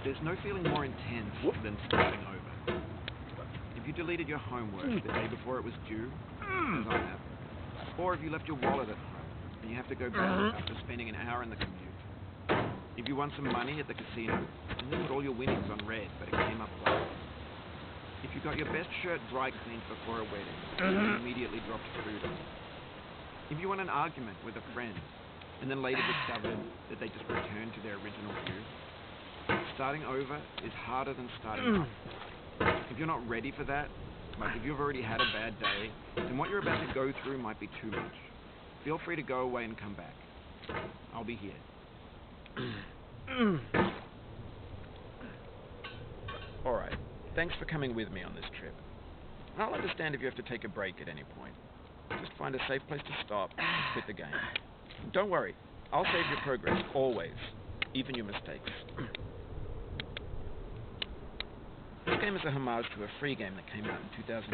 There's no feeling more intense than starting over. If you deleted your homework the day before it was due, as I have, or if you left your wallet at home and you have to go back after spending an hour in the commute. If you won some money at the casino and then put all your winnings on red, but it came up late. If you got your best shirt dry cleaned before a wedding and immediately dropped food on it. If you won an argument with a friend and then later discovered that they just returned to their original view. Starting over is harder than starting up. If you're not ready for that, like if you've already had a bad day, then what you're about to go through might be too much. Feel free to go away and come back. I'll be here. Alright, thanks for coming with me on this trip. I'll understand if you have to take a break at any point. Just find a safe place to stop and quit the game. Don't worry, I'll save your progress, always, even your mistakes. This game is a homage to a free game that came out in 2002,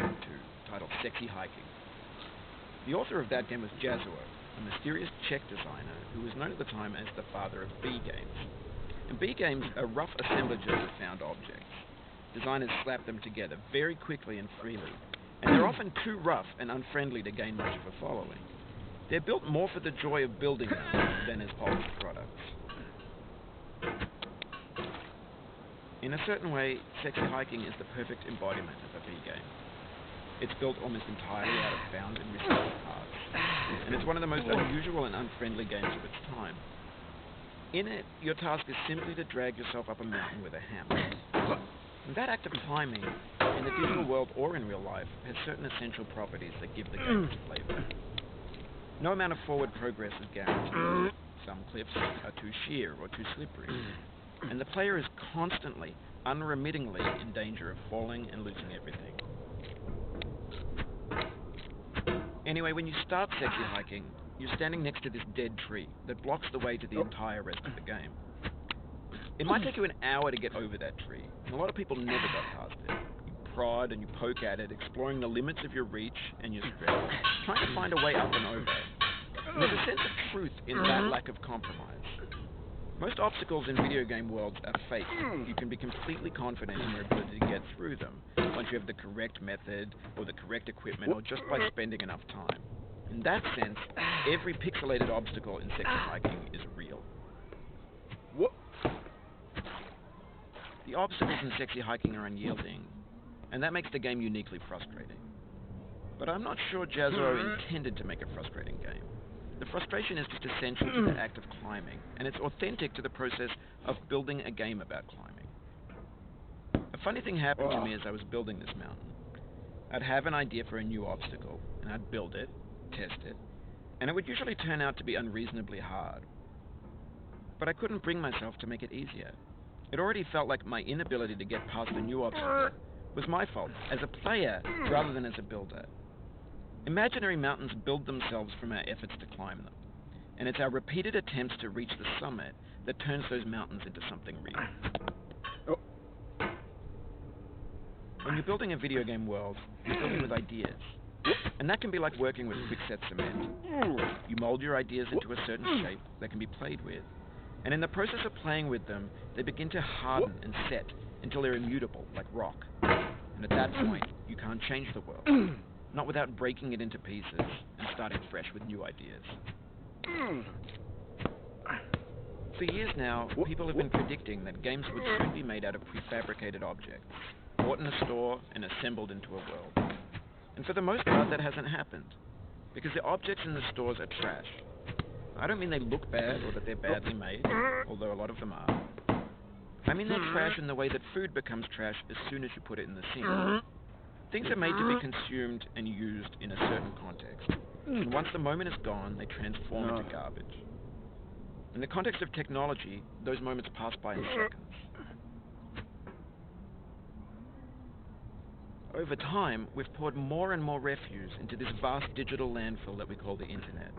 titled Sexy Hiking. The author of that game was Jazuo, a mysterious Czech designer who was known at the time as the father of B games. And B games are rough assemblages of found objects. Designers slap them together very quickly and freely, and they're often too rough and unfriendly to gain much of a following. They're built more for the joy of building them than as polished products. In a certain way, Sexy Hiking is the perfect embodiment of a B game. It's built almost entirely out of found and recycled parts, and it's one of the most unusual and unfriendly games of its time. In it, your task is simply to drag yourself up a mountain with a hammer. And that act of climbing, in the digital world or in real life, has certain essential properties that give the game its flavor. No amount of forward progress is guaranteed. Some cliffs are too sheer or too slippery, and the player is constantly, unremittingly in danger of falling and losing everything. Anyway, when you start Sexy Hiking, you're standing next to this dead tree that blocks the way to the entire rest of the game. It might take you an hour to get over that tree, and a lot of people never got past it. You prod and you poke at it, exploring the limits of your reach and your strength, trying to find a way up and over. And there's a sense of truth in that lack of compromise. Most obstacles in video game worlds are fake. You can be completely confident in your ability to get through them once you have the correct method or the correct equipment or just by spending enough time. In that sense, every pixelated obstacle in Sexy Hiking is real. The obstacles in Sexy Hiking are unyielding, and that makes the game uniquely frustrating. But I'm not sure Jazuo intended to make a frustrating game. The frustration is just essential to the act of climbing, and it's authentic to the process of building a game about climbing. A funny thing happened to me as I was building this mountain. I'd have an idea for a new obstacle, and I'd build it, test it, and it would usually turn out to be unreasonably hard. But I couldn't bring myself to make it easier. It already felt like my inability to get past the new obstacle was my fault, as a player rather than as a builder. Imaginary mountains build themselves from our efforts to climb them, and it's our repeated attempts to reach the summit that turns those mountains into something real. When you're building a video game world, you're building with ideas, and that can be like working with quickset cement. You mold your ideas into a certain shape that can be played with, and in the process of playing with them, they begin to harden and set until they're immutable, like rock. And at that point, you can't change the world. Not without breaking it into pieces and starting fresh with new ideas. For years now, people have been predicting that games would soon be made out of prefabricated objects, bought in a store and assembled into a world. And for the most part, that hasn't happened, because the objects in the stores are trash. I don't mean they look bad or that they're badly made, although a lot of them are. I mean they're trash in the way that food becomes trash as soon as you put it in the sink. Things are made to be consumed and used in a certain context, and once the moment is gone, they transform into garbage. In the context of technology, those moments pass by in seconds. Over time, we've poured more and more refuse into this vast digital landfill that we call the internet.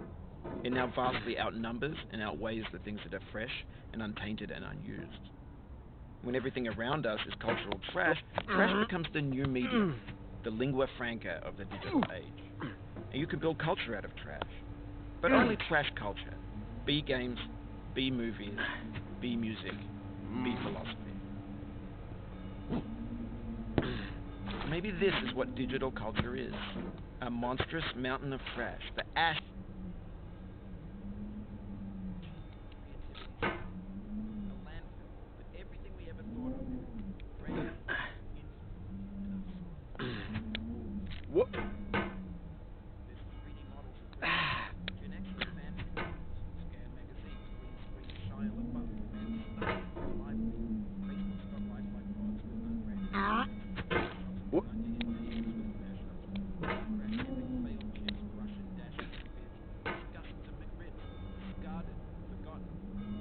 It now vastly outnumbers and outweighs the things that are fresh and untainted and unused. When everything around us is cultural trash, trash becomes the new medium, the lingua franca of the digital age. And you can build culture out of trash, but only trash culture. B games, B movies, B music, B philosophy. Maybe this is what digital culture is. A monstrous mountain of trash. The ash... A landfill for everything we ever thought of. Great, what? There's 3D models of Gen X's fancy models, Scan magazines, green screen, Shia LaBeouf, fans stunned, lively. Facebook's got lifelike pods with unbranded shots of Kanye in pieces with mashups. Car crash epic failed chicks, Russian dashing vids, disgusting McRibs, discarded, forgotten,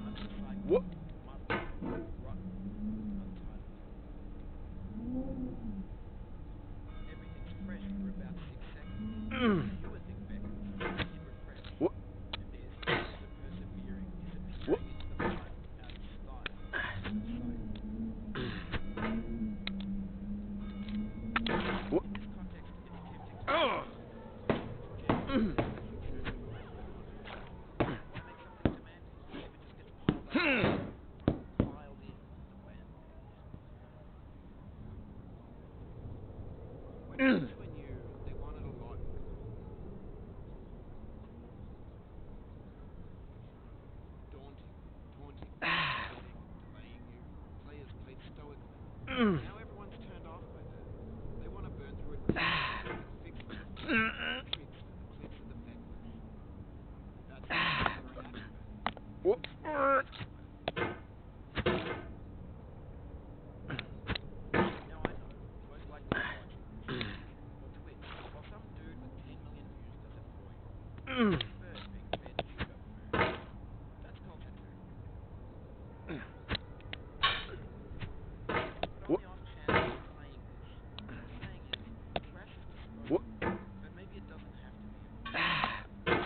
unrecycled, what? Muddled, rotten, untitled. Everything's fresh for about 6 seconds. You would think Beck was refreshed. What? And there's the persevering, disappearing into the mud, out of style, out of sight. What? In this context, it's tempting to why make something demanding if it just gets piled in the band page? What happens when they want it a lot? Daunting, taunting, delaying you. Players played stoically. Now everyone's turned off by that. They want to burn through it quick, fixes, tricks for the clicks of the vectors. That's reaction value. What? Now I know, most likely you're watching this, or Twitch, while some dude with 10 million views does it for you. First being fed chewed-up food. That's culture too. But on the off chance you're playing this, what I'm saying is, trash is disposable, but maybe it doesn't have to be avoided.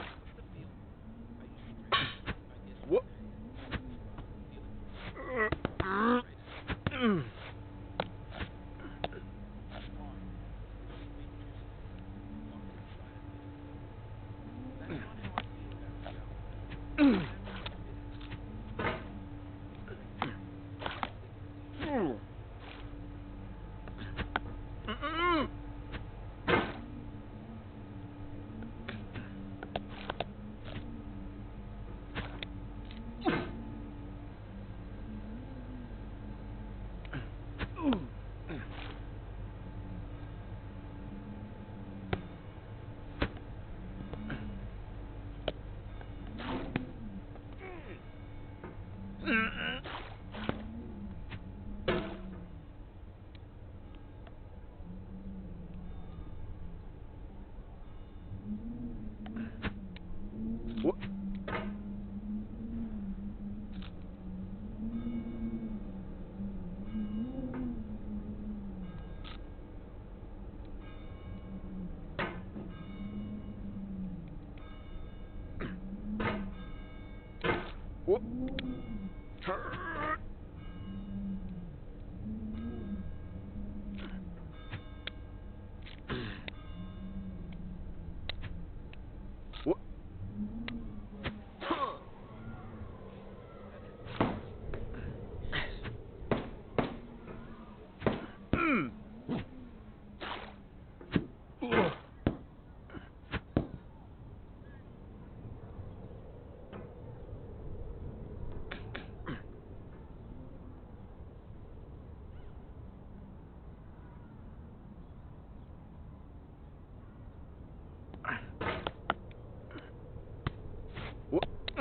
What's the feeling? Are you stressed? I guess you can. Feeling frustrated. Smarmy. Sweet juicy. Locked inside a bit of me. That's not how I feel about reality. I have to admit it. What? What?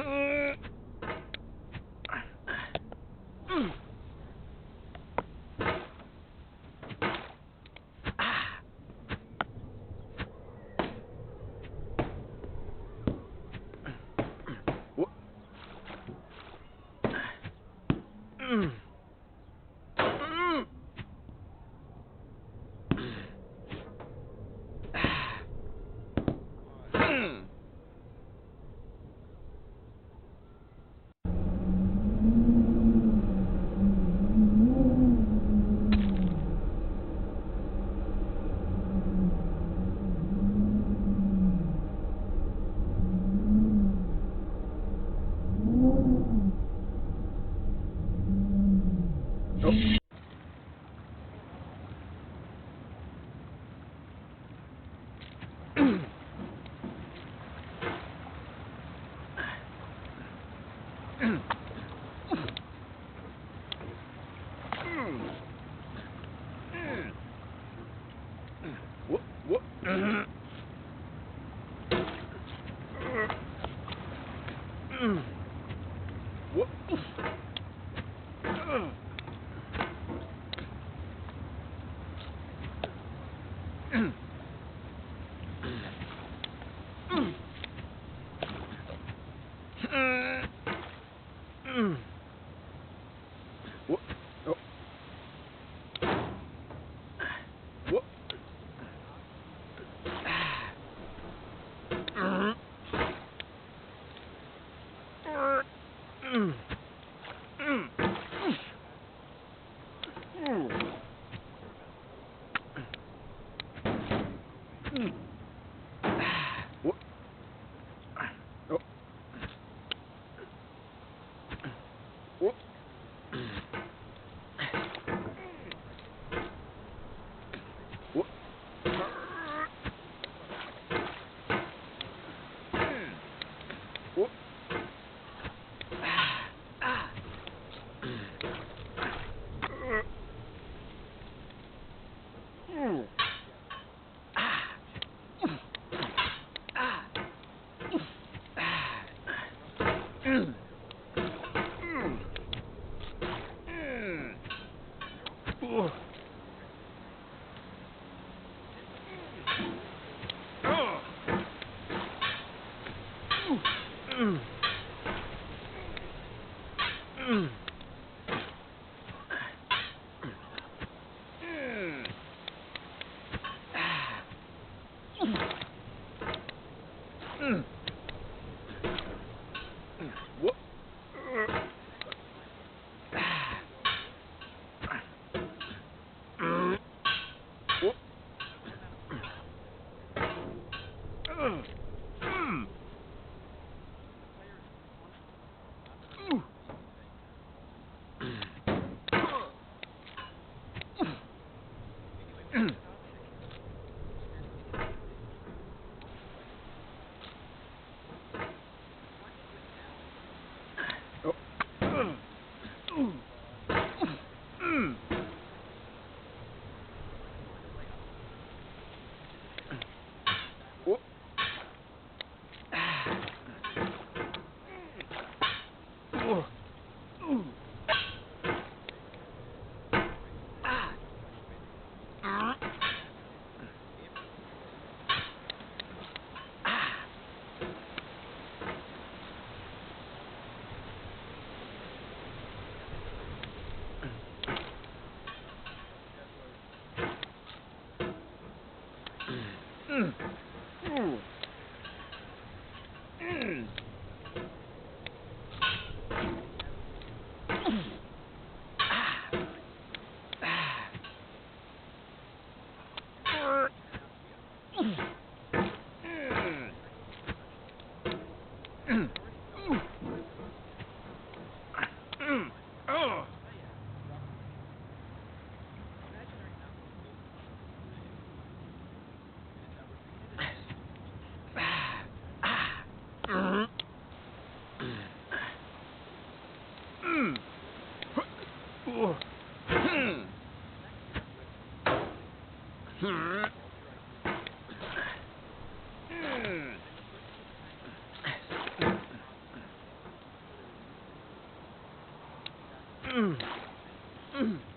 Mm.